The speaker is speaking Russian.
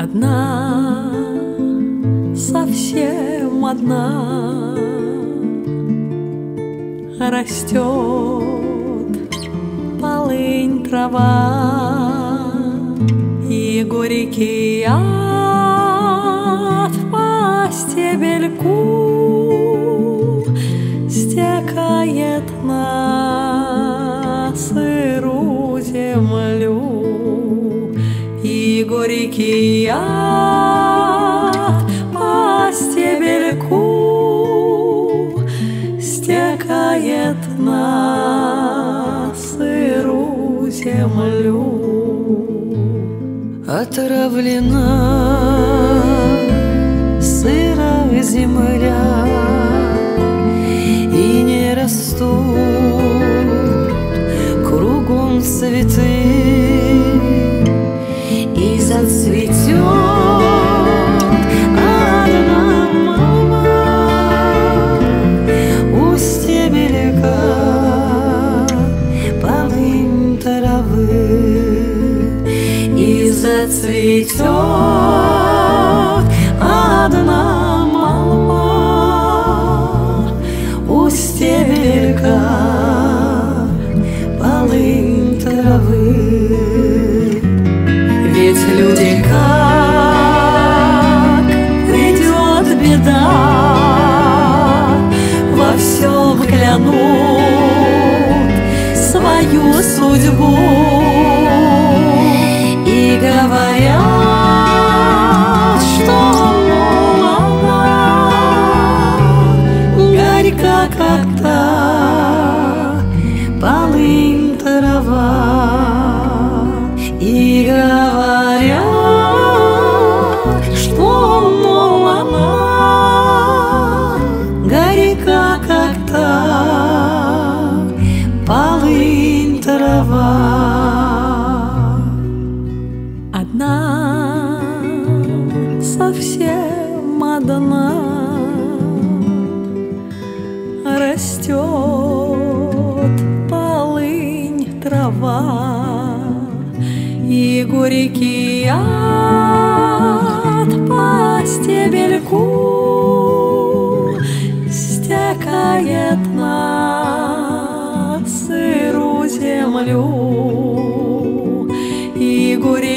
Одна, совсем одна, растет полынь, трава, и горький яд по стебельку стекает на сырую землю. И горький яд по стебельку стекает на сырую землю. Отравлена сырая земля, и не растут кругом цветы, и зацветет одна мама у стебелька полынь травы, и зацветет одна мама у стебелька полынь травы. Ведь люди, как придет беда, во всем клянут свою судьбу и говорят, что, мол, она горька, как та полынь трава. И говорят, что, мол, она горька, как та полынь трава. Одна, совсем одна, растет полынь, трава, и горький яд по стебельку стекает на сырую землю. И горький